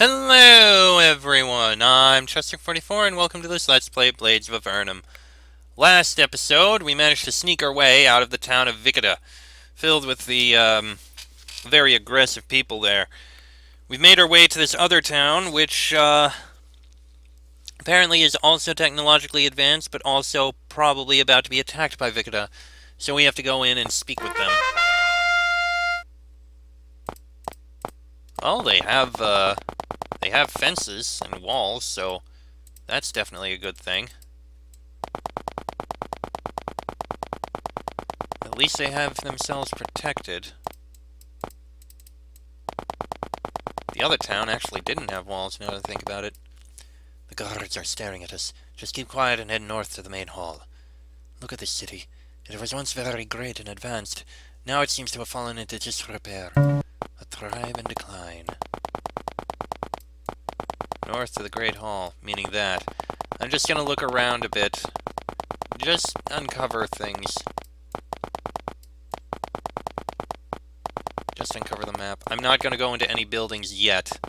Hello everyone, I'm Chester44 and welcome to this Let's Play Blades of Avernum. Last episode, we managed to sneak our way out of the town of Vicada, filled with the very aggressive people there. We've made our way to this other town, which apparently is also technologically advanced, but also probably about to be attacked by Vicada. So we have to go in and speak with them. Well, they have fences and walls, so that's definitely a good thing. At least they have themselves protected. The other town actually didn't have walls, now that I think about it. The guards are staring at us. Just keep quiet and head north to the main hall. Look at this city. It was once very great and advanced. Now it seems to have fallen into disrepair. A tribe in decline. North to the Great Hall, meaning that. I'm just gonna look around a bit. Just uncover things. Just uncover the map. I'm not gonna go into any buildings yet.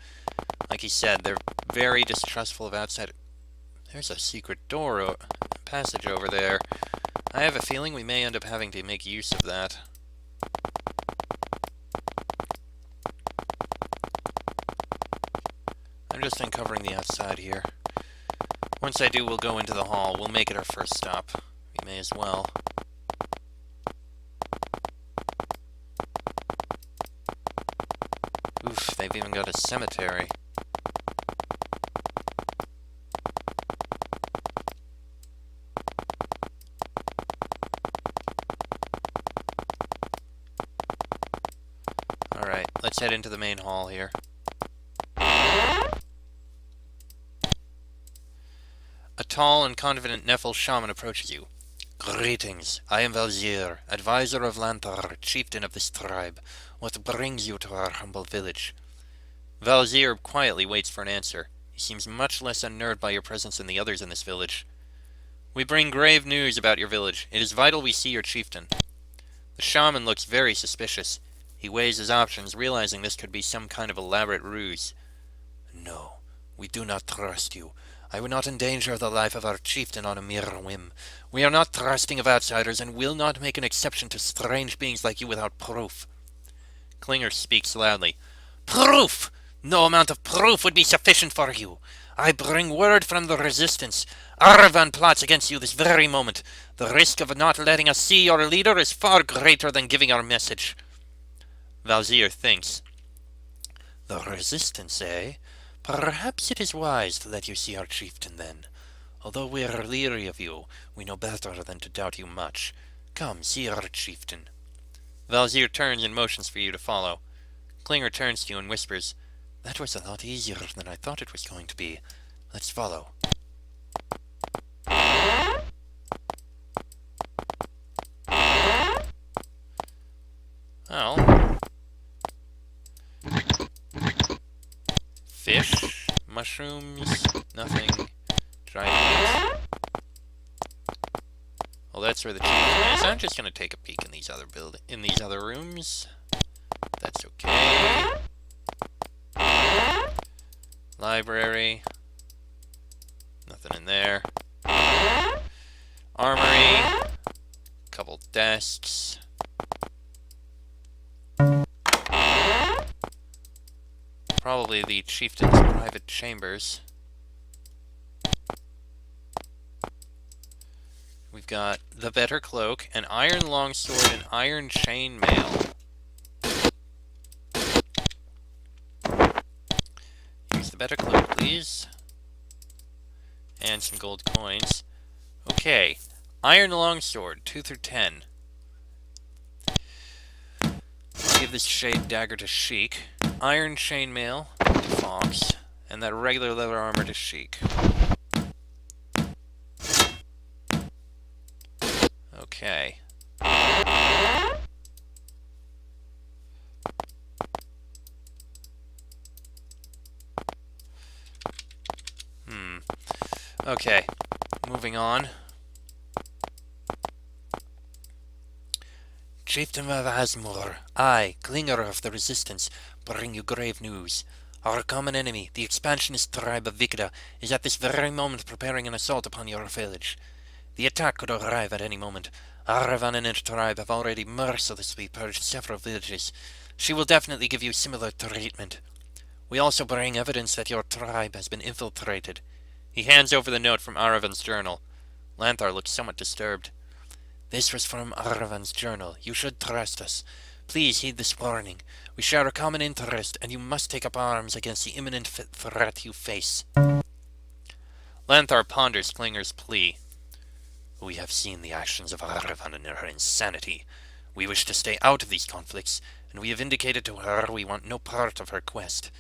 Like he said, they're very distrustful of outside. There's a secret door, passage over there. I have a feeling we may end up having to make use of that. I'm just uncovering the outside here. Once I do, we'll go into the hall. We'll make it our first stop. We may as well. Oof, they've even got a cemetery. Alright, let's head into the main hall here. A tall and confident Nephil shaman approaches you. Greetings, I am Valzir, advisor of Lantar, chieftain of this tribe. What brings you to our humble village? Valzir quietly waits for an answer. He seems much less unnerved by your presence than the others in this village. We bring grave news about your village. It is vital we see your chieftain. The shaman looks very suspicious. He weighs his options, realizing this could be some kind of elaborate ruse. No, we do not trust you. I would not endanger the life of our chieftain on a mere whim. We are not trusting of outsiders, and will not make an exception to strange beings like you without proof. Klinger speaks loudly. Proof! No amount of proof would be sufficient for you. I bring word from the resistance. Arvan plots against you this very moment. The risk of not letting us see your leader is far greater than giving our message. Valzir thinks. The resistance, eh? Perhaps it is wise to let you see our chieftain then. Although we are leery of you, we know better than to doubt you much. Come, see our chieftain. Valzir turns and motions for you to follow. Klinger turns to you and whispers, That was a lot easier than I thought it was going to be. Let's follow. Well. Fish, mushrooms, nothing. Dried meat. Well, that's where the chief is. I'm just gonna take a peek in these other rooms. That's okay. Library. Nothing in there. Armory. Couple desks. Probably the chieftain's private chambers. We've got the better cloak, an iron longsword, and iron chainmail. Use the better cloak, please. And some gold coins. Okay, iron longsword, 2 through 10. I'll give this shade dagger to Sheik. Iron chainmail to Fox, and that regular leather armor to Sheik. Okay. Okay, moving on. Chieftain of Asmur, I, Klinger of the Resistance, bring you grave news. Our common enemy, the expansionist tribe of Vikida, is at this very moment preparing an assault upon your village. The attack could arrive at any moment. Our Avernum tribe have already mercilessly purged several villages. She will definitely give you similar treatment. We also bring evidence that your tribe has been infiltrated. He hands over the note from Aravan's journal. Lanthar looks somewhat disturbed. This was from Aravan's journal. You should trust us. Please heed this warning. We share a common interest, and you must take up arms against the imminent threat you face. Lanthar ponders Klinger's plea. We have seen the actions of Aravan and her insanity. We wish to stay out of these conflicts, and we have indicated to her we want no part of her quest.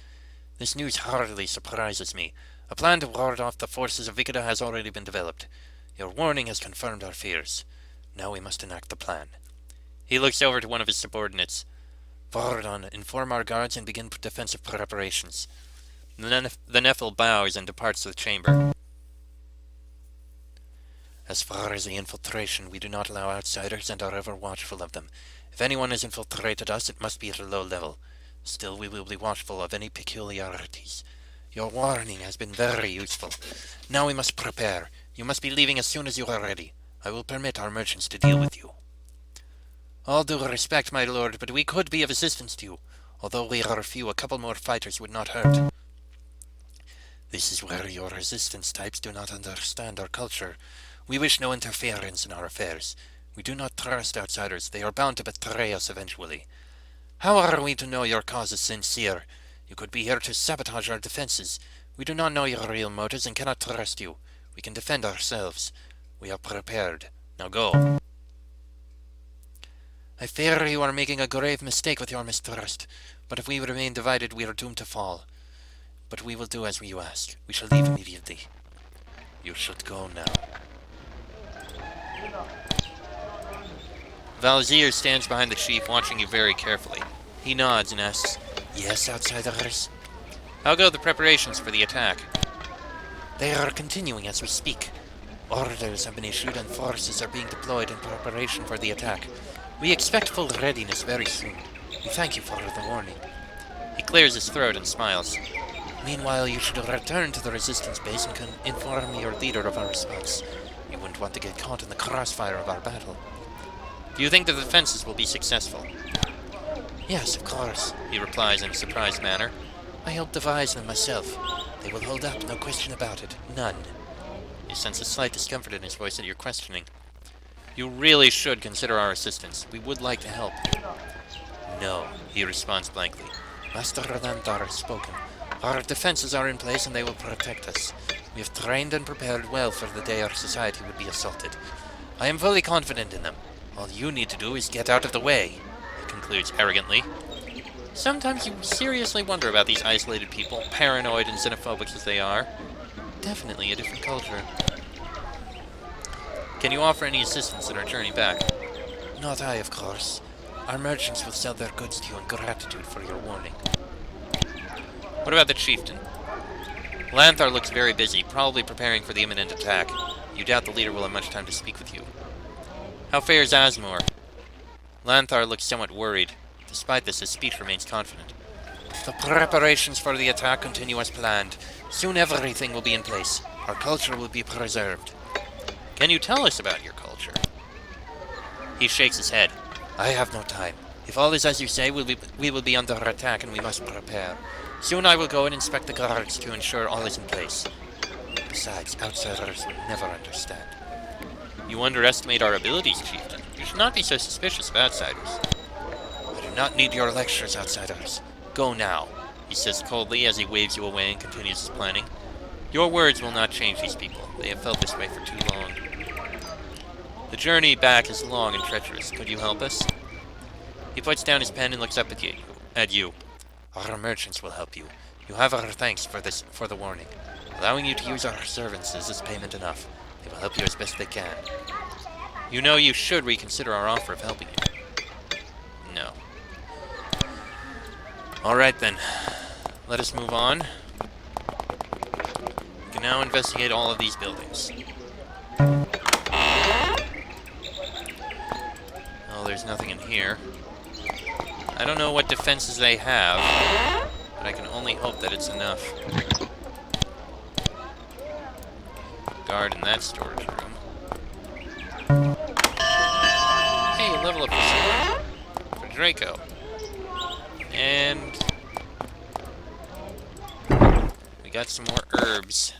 This news hardly surprises me. A plan to ward off the forces of Vikida has already been developed. Your warning has confirmed our fears. Now we must enact the plan. He looks over to one of his subordinates. Vardon, inform our guards and begin defensive preparations. The Nephil bows and departs the chamber. As far as the infiltration, we do not allow outsiders and are ever watchful of them. If anyone has infiltrated us, it must be at a low level. Still, we will be watchful of any peculiarities. Your warning has been very useful. Now we must prepare. You must be leaving as soon as you are ready. I will permit our merchants to deal with you. All due respect, my lord, but we could be of assistance to you. Although we are few, a couple more fighters would not hurt. This is where your resistance types do not understand our culture. We wish no interference in our affairs. We do not trust outsiders. They are bound to betray us eventually. How are we to know your cause is sincere? You could be here to sabotage our defenses. We do not know your real motives and cannot trust you. We can defend ourselves. We are prepared. Now go. I fear you are making a grave mistake with your mistrust, but if we remain divided, we are doomed to fall. But we will do as you ask. We shall leave immediately. You should go now. Valzir stands behind the chief, watching you very carefully. He nods and asks, Yes, outsiders? How go the preparations for the attack? They are continuing as we speak. Orders have been issued and forces are being deployed in preparation for the attack. We expect full readiness very soon. We thank you for the warning. He clears his throat and smiles. Meanwhile, you should return to the resistance base and inform your leader of our response. You wouldn't want to get caught in the crossfire of our battle. Do you think the defenses will be successful? Yes, of course, he replies in a surprised manner. I helped devise them myself. They will hold up, no question about it. None. You sense a slight discomfort in his voice at your questioning. You really should consider our assistance. We would like to help. No, he responds blankly. Master Lanthar has spoken. Our defenses are in place and they will protect us. We have trained and prepared well for the day our society would be assaulted. I am fully confident in them. All you need to do is get out of the way, he concludes arrogantly. Sometimes you seriously wonder about these isolated people, paranoid and xenophobic as they are. Definitely a different culture. Can you offer any assistance in our journey back? Not I, of course. Our merchants will sell their goods to you in gratitude for your warning. What about the chieftain? Lanthar looks very busy, probably preparing for the imminent attack. You doubt the leader will have much time to speak with you. How fares Asmur? Lanthar looks somewhat worried. Despite this, his speech remains confident. The preparations for the attack continue as planned. Soon everything will be in place. Our culture will be preserved. Can you tell us about your culture? He shakes his head. I have no time. If all is as you say, we will be under attack and we must prepare. Soon I will go and inspect the guards to ensure all is in place. Besides, outsiders would never understand. You underestimate our abilities, chieftain. You should not be so suspicious of outsiders. I do not need your lectures, outsiders. Go now, he says coldly as he waves you away and continues his planning. Your words will not change these people. They have felt this way for too long. The journey back is long and treacherous. Could you help us? He puts down his pen and looks up at you. Our merchants will help you. You have our thanks for the warning. Allowing you to use our services is payment enough. They will help you as best they can. You know you should reconsider our offer of helping you. No. Alright then. Let us move on. We can now investigate all of these buildings. Oh, there's nothing in here. I don't know what defenses they have, But I can only hope that it's enough. Guard in that storage room. Hey, level up for someone. For Draco. And we got some more herbs.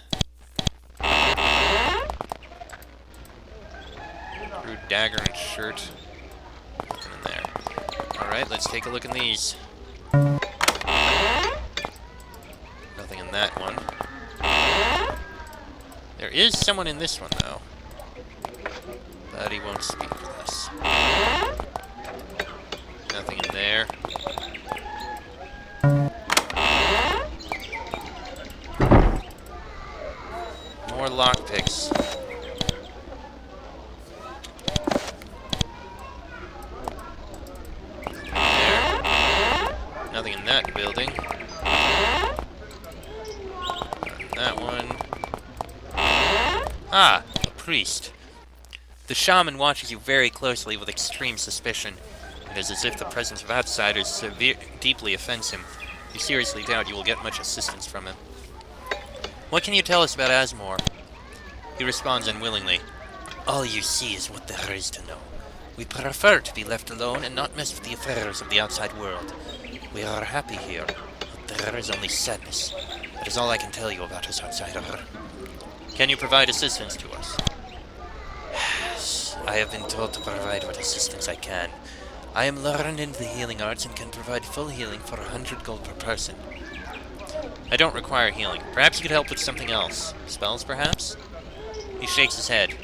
Rude dagger and shirt. Nothing in there. Alright, let's take a look in these. Nothing in that one. There is someone in this one, though. But he won't speak with us. Nothing in there. More lockpicks. Nothing in that building. That one. Ah, a priest. The shaman watches you very closely with extreme suspicion. It is as if the presence of outsiders deeply offends him. You seriously doubt you will get much assistance from him. What can you tell us about Asmur? He responds unwillingly. All you see is what there is to know. We prefer to be left alone and not mess with the affairs of the outside world. We are happy here, but there is only sadness. That is all I can tell you about this outsider. Can you provide assistance to us? Yes, I have been told to provide what assistance I can. I am learned in the healing arts and can provide full healing for 100 gold per person. I don't require healing. Perhaps you could help with something else. Spells, perhaps? He shakes his head.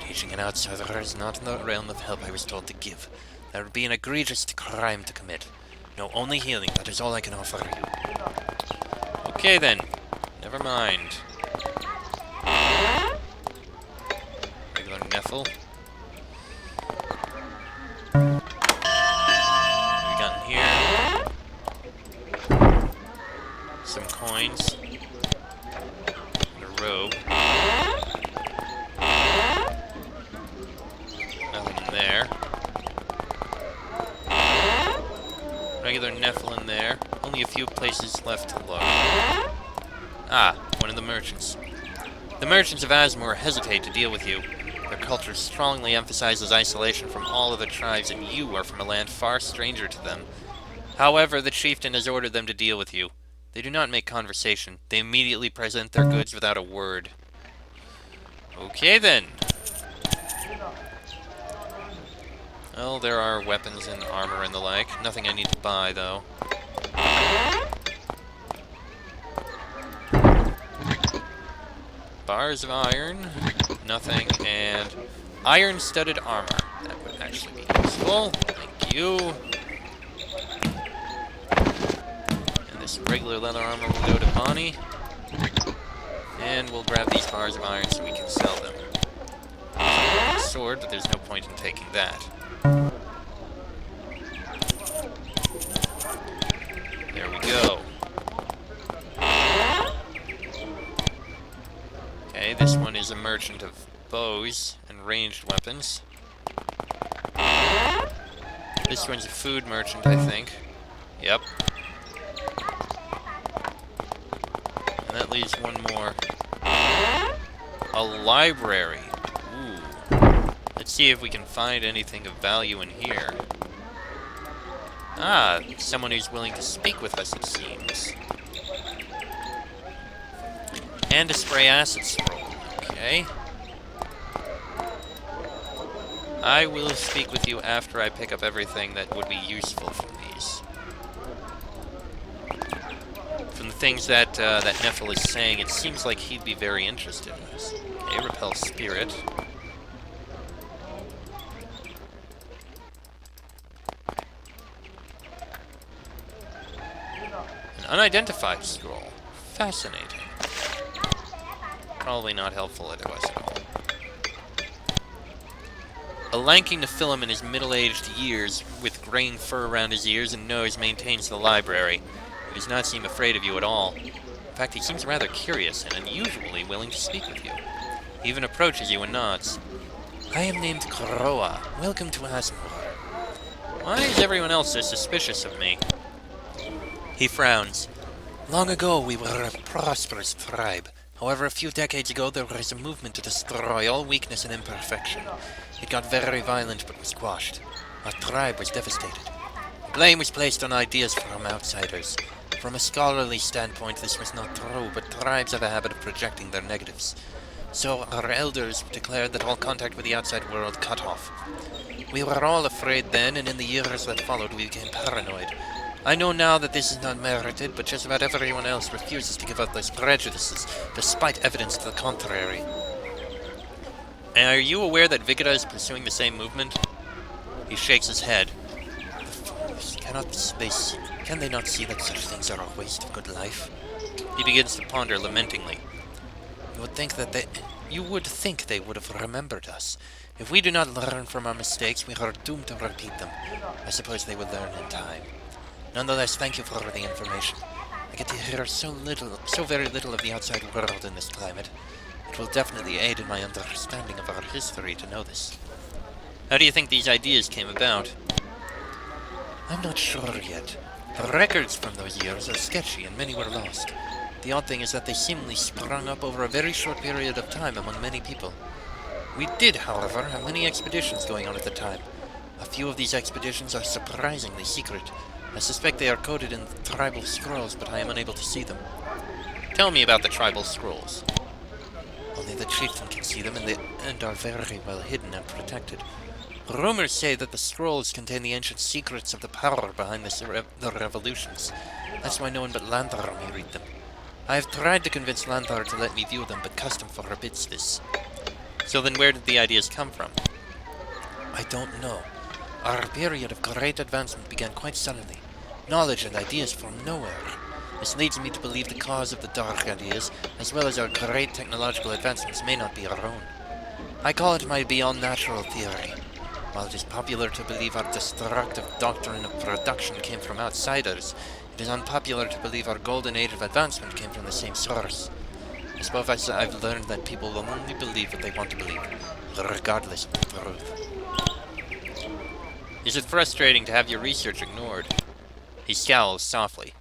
Teaching an outsider is not in the realm of help I was told to give. That would be an egregious crime to commit. No, only healing. That is all I can offer you. Okay, then. Never mind. Regular Neffel. What we got in here? Some coins. And a robe. Nothing in there. Regular Neffel in there. Only a few places left to look. Ah, one of the merchants. The merchants of Asmur hesitate to deal with you. Their culture strongly emphasizes isolation from all other tribes, and you are from a land far stranger to them. However, the chieftain has ordered them to deal with you. They do not make conversation. They immediately present their goods without a word. Okay, then. Well, there are weapons and armor and the like. Nothing I need to buy, though. Bars of iron. Nothing. And iron-studded armor. That would actually be useful. Thank you. And this regular leather armor will go to Bonnie. And we'll grab these bars of iron so we can sell them. Sword, but there's no point in taking that. There we go. Okay, this one is a merchant of bows and ranged weapons. This one's a food merchant, I think. Yep. And that leaves one more. A library. Ooh. Let's see if we can find anything of value in here. Ah, someone who's willing to speak with us, it seems. And a spray acid scroll. Okay. I will speak with you after I pick up everything that would be useful from these. From the things that that Neffel is saying, it seems like he'd be very interested in this. Okay, repel spirit. An unidentified scroll. Fascinating. Probably not helpful to us at all. A lanky Nephilim in his middle-aged years, with graying fur around his ears and nose, maintains the library. He does not seem afraid of you at all. In fact, he seems rather curious and unusually willing to speak with you. He even approaches you and nods. I am named Koroa. Welcome to Asmur. Why is everyone else so suspicious of me? He frowns. Long ago, we were a prosperous tribe. However, a few decades ago, there was a movement to destroy all weakness and imperfection. It got very violent but was quashed. Our tribe was devastated. Blame was placed on ideas from outsiders. From a scholarly standpoint, this was not true, but tribes have a habit of projecting their negatives. So our elders declared that all contact with the outside world cut off. We were all afraid then, and in the years that followed, we became paranoid. I know now that this is not merited, but just about everyone else refuses to give up those prejudices, despite evidence to the contrary. And are you aware that Vigida is pursuing the same movement? He shakes his head. The fools, can they not see that such things are a waste of good life? He begins to ponder lamentingly. You would think they would have remembered us. If we do not learn from our mistakes, we are doomed to repeat them. I suppose they will learn in time. Nonetheless, thank you for the information. I get to hear so very little of the outside world in this climate. It will definitely aid in my understanding of our history to know this. How do you think these ideas came about? I'm not sure yet. The records from those years are sketchy and many were lost. The odd thing is that they seemingly sprung up over a very short period of time among many people. We did, however, have many expeditions going on at the time. A few of these expeditions are surprisingly secret. I suspect they are coded in tribal scrolls, but I am unable to see them. Tell me about the tribal scrolls. Only the chieftain can see them, and are very well hidden and protected. Rumors say that the scrolls contain the ancient secrets of the power behind the revolutions. That's why no one but Landar may read them. I have tried to convince Landar to let me view them, but custom forbids this. So then where did the ideas come from? I don't know. Our period of great advancement began quite suddenly. Knowledge and ideas from nowhere. This leads me to believe the cause of the dark ideas, as well as our great technological advancements, may not be our own. I call it my beyond natural theory. While it is popular to believe our destructive doctrine of production came from outsiders, it is unpopular to believe our golden age of advancement came from the same source. I suppose I've learned that people will only believe what they want to believe, regardless of the truth. Is it frustrating to have your research ignored? He scowls softly.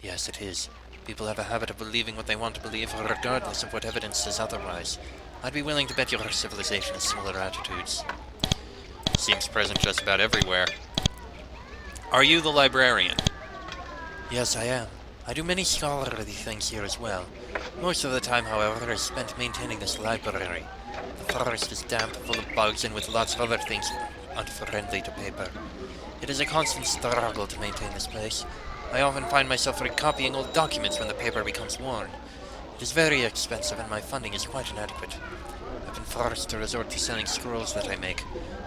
Yes, it is. People have a habit of believing what they want to believe, regardless of what evidence says otherwise. I'd be willing to bet your civilization has similar attitudes. Seems present just about everywhere. Are you the librarian? Yes, I am. I do many scholarly things here as well. Most of the time, however, is spent maintaining this library. The forest is damp, full of bugs, and with lots of other things unfriendly to paper. It is a constant struggle to maintain this place. I often find myself recopying old documents when the paper becomes worn. It is very expensive, and my funding is quite inadequate. I've been forced to resort to selling scrolls that I make.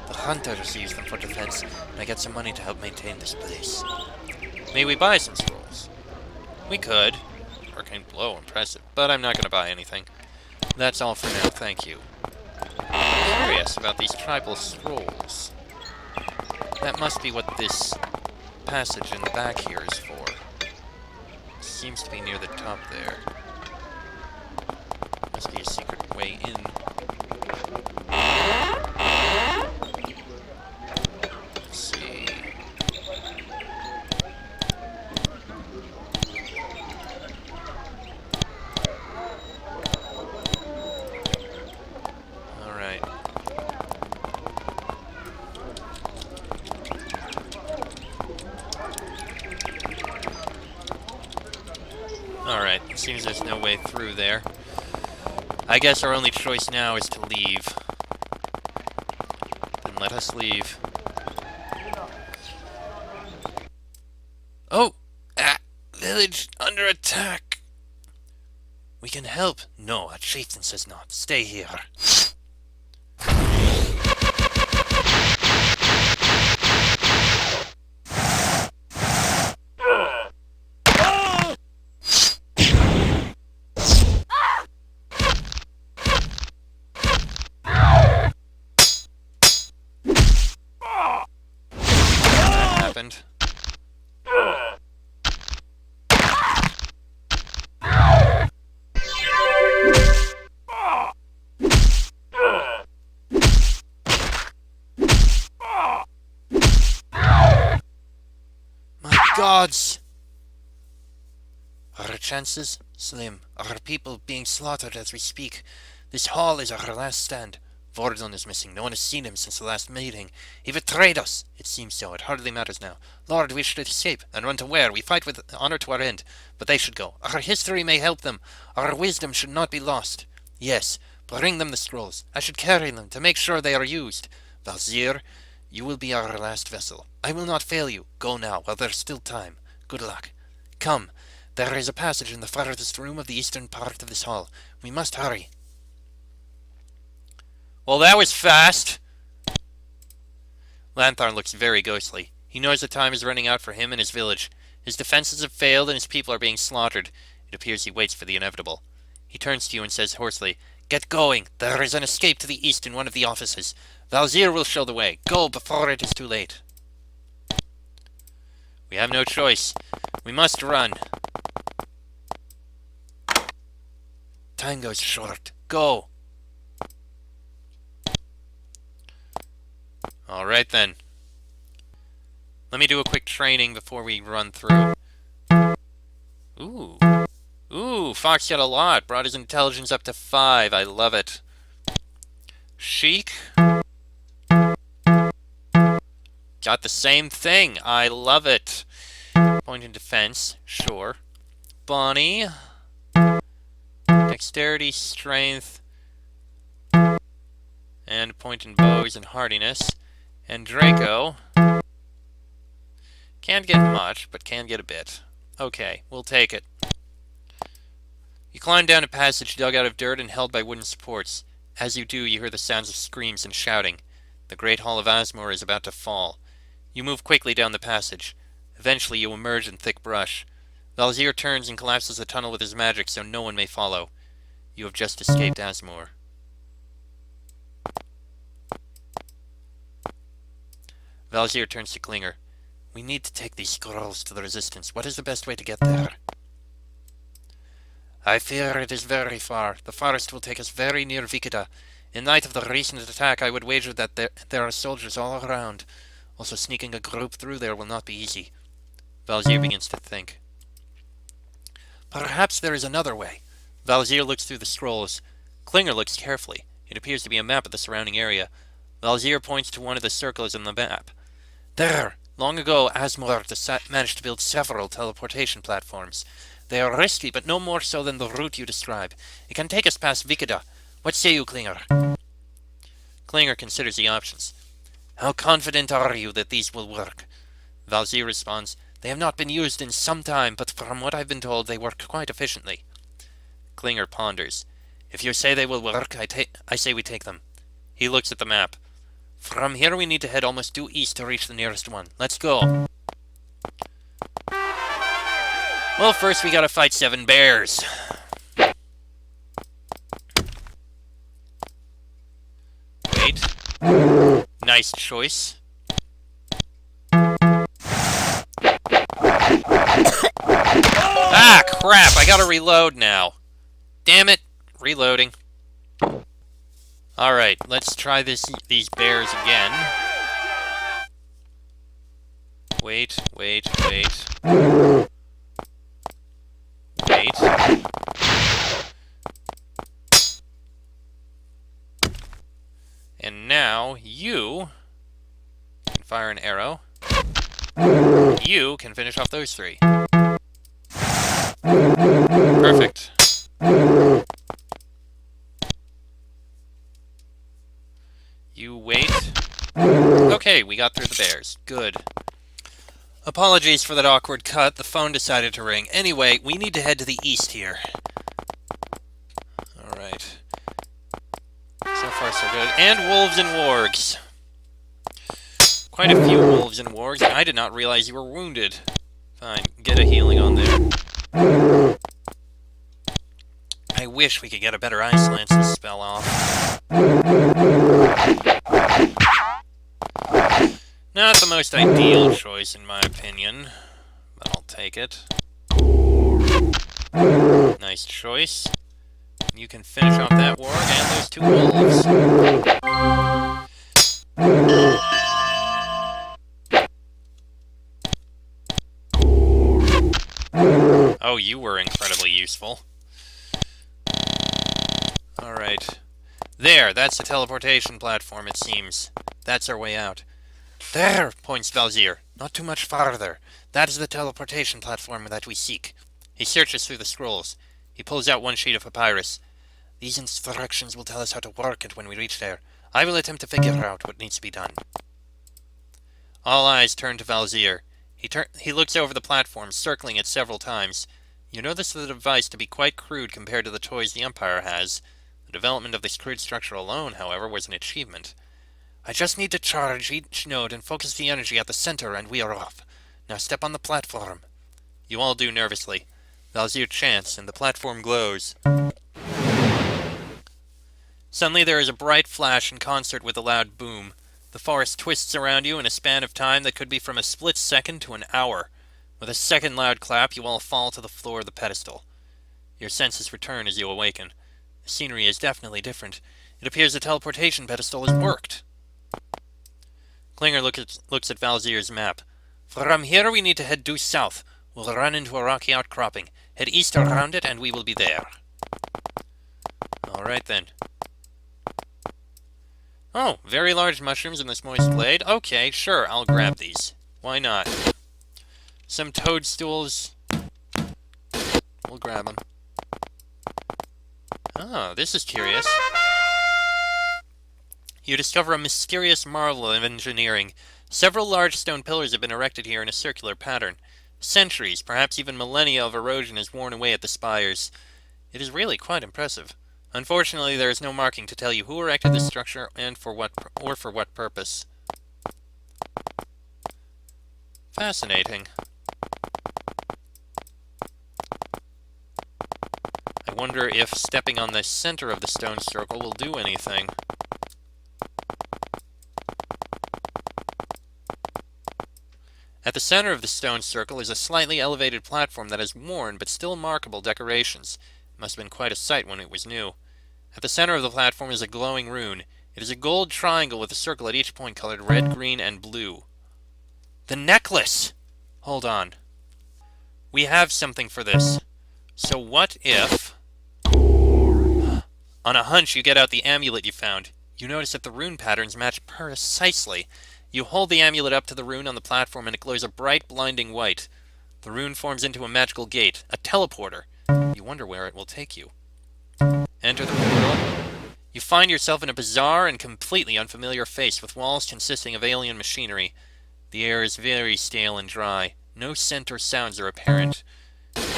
The hunters use them for defense, and I get some money to help maintain this place. May we buy some scrolls? We could. Arcane Blow, impressive, but I'm not going to buy anything. That's all for now, thank you. I'm curious about these tribal scrolls. That must be what this passage in the back here is for. Seems to be near the top there. Must be a secret way in. Let's see. Alright. Alright, it seems there's no way through there. I guess our only choice now is to leave. Then let us leave. Oh! Ah! Village under attack! We can help. No, a chieftain says not. Stay here. Happened. My gods! Our chances? Slim. Our people being slaughtered as we speak. This hall is our last stand. Vordon is missing. No one has seen him since the last meeting. He betrayed us. It seems so. It hardly matters now. Lord, we should escape. And run to where? We fight with honor to our end. But they should go. Our history may help them. Our wisdom should not be lost. Yes, bring them the scrolls. I should carry them to make sure they are used. Valzir, you will be our last vessel. I will not fail you. Go now, while there's still time. Good luck. Come. There is a passage in the farthest room of the eastern part of this hall. We must hurry. Well, that was fast. Lanthorn looks very ghostly. He knows the time is running out for him and his village. His defenses have failed and his people are being slaughtered. It appears he waits for the inevitable. He turns to you and says hoarsely, "Get going! There is an escape to the east in one of the offices. Valzir will show the way. Go before it is too late." We have no choice. We must run. Time goes short. Go! Alright then. Let me do a quick training before we run through. Ooh. Ooh, Fox got a lot. Brought his intelligence up to 5. I love it. Sheik. Got the same thing. I love it. Point in defense. Sure. Bonnie. Dexterity, strength. And point in bows and hardiness. And Draco can't get much, but can get a bit. Okay, we'll take it. You climb down a passage dug out of dirt and held by wooden supports. As you do, you hear the sounds of screams and shouting. The great hall of Asmur is about to fall. You move quickly down the passage. Eventually you emerge in thick brush. Valzir turns and collapses the tunnel with his magic so no one may follow. You have just escaped Asmur. Valzir turns to Klinger. We need to take these scrolls to the Resistance. What is the best way to get there? I fear it is very far. The forest will take us very near Vikida. In light of the recent attack, I would wager that there are soldiers all around. Also, sneaking a group through there will not be easy. Valzir begins to think. Perhaps there is another way. Valzir looks through the scrolls. Klinger looks carefully. It appears to be a map of the surrounding area. Valzir points to one of the circles in the map. There! Long ago, Asmur managed to build several teleportation platforms. They are risky, but no more so than the route you describe. It can take us past Vikida. What say you, Klinger? Klinger considers the options. How confident are you that these will work? Valzir responds, They have not been used in some time, but from what I've been told, they work quite efficiently. Klinger ponders. If you say they will work, I say we take them. He looks at the map. From here we need to head almost due east to reach the nearest one. Let's go. Well, first we gotta fight 7 bears. Wait. Nice choice. Ah, crap! I gotta reload now. Damn it. Reloading. Alright, let's try these bears again. Wait. Wait. And now, you can fire an arrow. You can finish off those 3. Perfect. You wait. Okay, we got through the bears. Good. Apologies for that awkward cut. The phone decided to ring. Anyway, we need to head to the east here. Alright. So far, so good. And wolves and wargs. Quite a few wolves and wargs, and I did not realize you were wounded. Fine, get a healing on there. I wish we could get a better Ice Lance's spell off. Not the most ideal choice, in my opinion, but I'll take it. Nice choice. You can finish off that warg and those 2 wolves. Oh, you were incredibly useful. Alright. There, that's the teleportation platform, it seems. That's our way out. There, points Valzir. Not too much farther. That is the teleportation platform that we seek. He searches through the scrolls. He pulls out one sheet of papyrus. These instructions will tell us how to work it when we reach there. I will attempt to figure out what needs to be done. All eyes turn to Valzir. He looks over the platform, circling it several times. You notice the device to be quite crude compared to the toys the Empire has. The development of this crude structure alone, however, was an achievement. I just need to charge each node and focus the energy at the center, and we are off. Now step on the platform. You all do nervously. Valzir chants, and the platform glows. Suddenly there is a bright flash in concert with a loud boom. The forest twists around you in a span of time that could be from a split second to an hour. With a second loud clap, you all fall to the floor of the pedestal. Your senses return as you awaken. The scenery is definitely different. It appears the teleportation pedestal has worked. Klinger looks at Valzir's map. From here we need to head due south. We'll run into a rocky outcropping. Head east around it and we will be there. Alright then. Oh, very large mushrooms in this moist glade? Okay, sure, I'll grab these. Why not? Some toadstools. We'll grab them. Oh, this is curious. You discover a mysterious marvel of engineering. Several large stone pillars have been erected here in a circular pattern. Centuries, perhaps even millennia of erosion has worn away at the spires. It is really quite impressive. Unfortunately, there is no marking to tell you who erected this structure and for what purpose. Fascinating. I wonder if stepping on the center of the stone circle will do anything. At the center of the stone circle is a slightly elevated platform that has worn but still markable decorations. It must have been quite a sight when it was new. At the center of the platform is a glowing rune. It is a gold triangle with a circle at each point colored red, green, and blue. The necklace! Hold on. We have something for this. So what if... On a hunch, you get out the amulet you found. You notice that the rune patterns match precisely. You hold the amulet up to the rune on the platform and it glows a bright, blinding white. The rune forms into a magical gate, a teleporter. You wonder where it will take you. Enter the portal. You find yourself in a bizarre and completely unfamiliar place with walls consisting of alien machinery. The air is very stale and dry. No scent or sounds are apparent.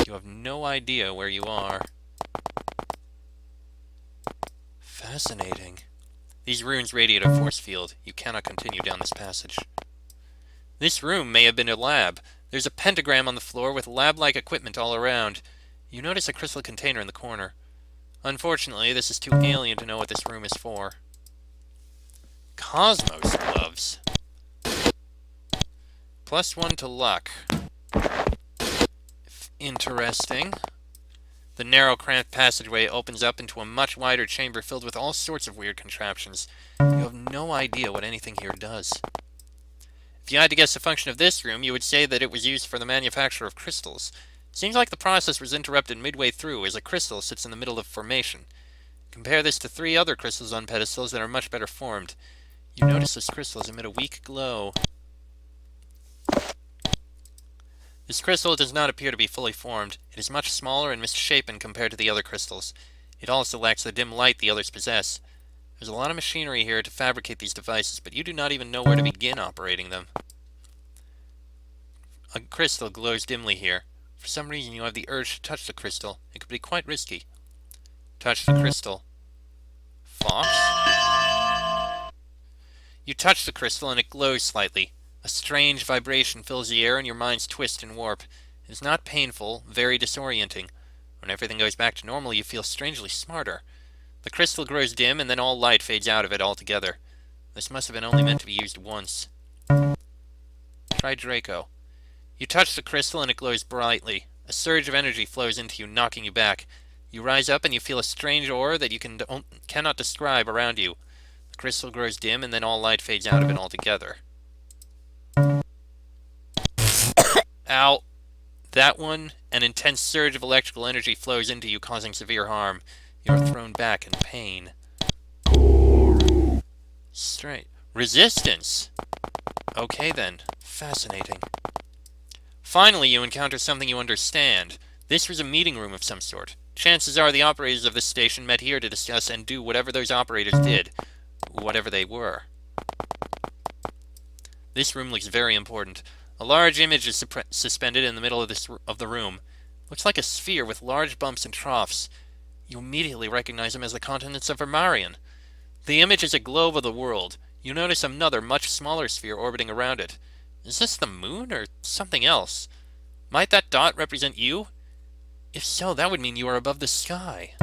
You have no idea where you are. Fascinating. These runes radiate a force field. You cannot continue down this passage. This room may have been a lab. There's a pentagram on the floor with lab-like equipment all around. You notice a crystal container in the corner. Unfortunately, this is too alien to know what this room is for. Cosmos gloves. +1 to luck. Interesting. The narrow, cramped passageway opens up into a much wider chamber filled with all sorts of weird contraptions. You have no idea what anything here does. If you had to guess the function of this room, you would say that it was used for the manufacture of crystals. Seems like the process was interrupted midway through, as a crystal sits in the middle of formation. Compare this to 3 other crystals on pedestals that are much better formed. You notice those crystals emit a weak glow. This crystal does not appear to be fully formed. It is much smaller and misshapen compared to the other crystals. It also lacks the dim light the others possess. There's a lot of machinery here to fabricate these devices, but you do not even know where to begin operating them. A crystal glows dimly here. For some reason you have the urge to touch the crystal. It could be quite risky. Touch the crystal. Fox? You touch the crystal and it glows slightly. A strange vibration fills the air and your minds twist and warp. It is not painful, very disorienting. When everything goes back to normal, you feel strangely smarter. The crystal grows dim and then all light fades out of it altogether. This must have been only meant to be used once. Try Draco. You touch the crystal and it glows brightly. A surge of energy flows into you, knocking you back. You rise up and you feel a strange aura that you cannot describe around you. The crystal grows dim and then all light fades out of it altogether. Ow. That one An intense surge of electrical energy flows into you, causing severe harm. You are thrown back in pain. Straight. Resistance! Okay then. Fascinating. Finally, you encounter something you understand. This was a meeting room of some sort. Chances are the operators of this station met here to discuss and do whatever those operators did. Whatever they were. This room looks very important. A large image is suspended in the middle of the room. Looks like a sphere with large bumps and troughs. You immediately recognize them as the continents of Vermarion. The image is a globe of the world. You notice another, much smaller sphere orbiting around it. Is this the moon, or something else? Might that dot represent you? If so, that would mean you are above the sky.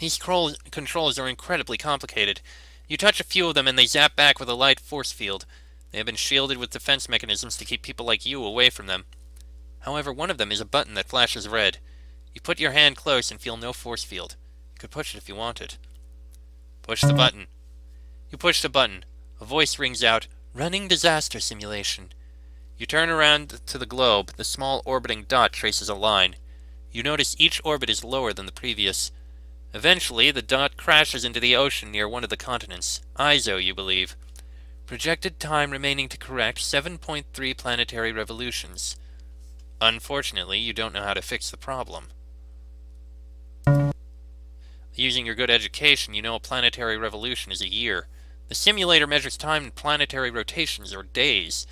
These controls are incredibly complicated. You touch a few of them and they zap back with a light force field. They have been shielded with defense mechanisms to keep people like you away from them. However, one of them is a button that flashes red. You put your hand close and feel no force field. You could push it if you wanted. Push the button. You push the button. A voice rings out, "Running disaster simulation." You turn around to the globe. The small orbiting dot traces a line. You notice each orbit is lower than the previous. Eventually, the dot crashes into the ocean near one of the continents. Izo, you believe. Projected time remaining to correct 7.3 planetary revolutions. Unfortunately, you don't know how to fix the problem. Using your good education, you know a planetary revolution is a year. The simulator measures time in planetary rotations, or days.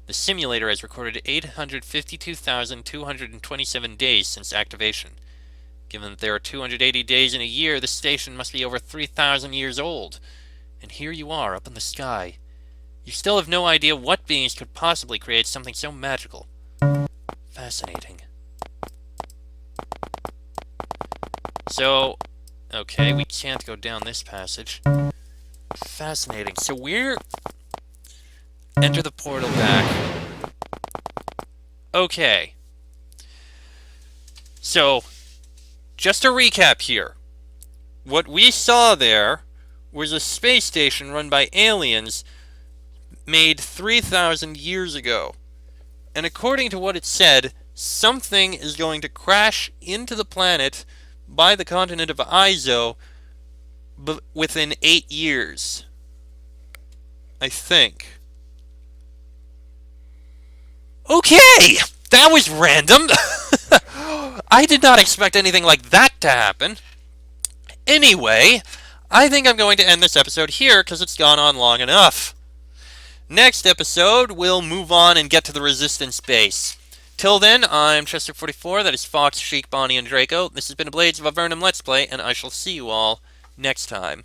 The simulator has recorded 852,227 days since activation. Given that there are 280 days in a year, the station must be over 3,000 years old. And here you are, up in the sky. You still have no idea what beings could possibly create something so magical. Fascinating. So, okay, we can't go down this passage. Fascinating. So we're... Enter the portal back. Okay. So, just to recap here. What we saw there was a space station run by aliens made 3,000 years ago. And according to what it said, something is going to crash into the planet by the continent of Izo within 8 years. I think. Okay! That was random! I did not expect anything like that to happen. Anyway, I think I'm going to end this episode here because it's gone on long enough. Next episode, we'll move on and get to the Resistance base. Till then, I'm Chester44, that is Fox, Sheik, Bonnie, and Draco. This has been a Blades of Avernum Let's Play, and I shall see you all next time.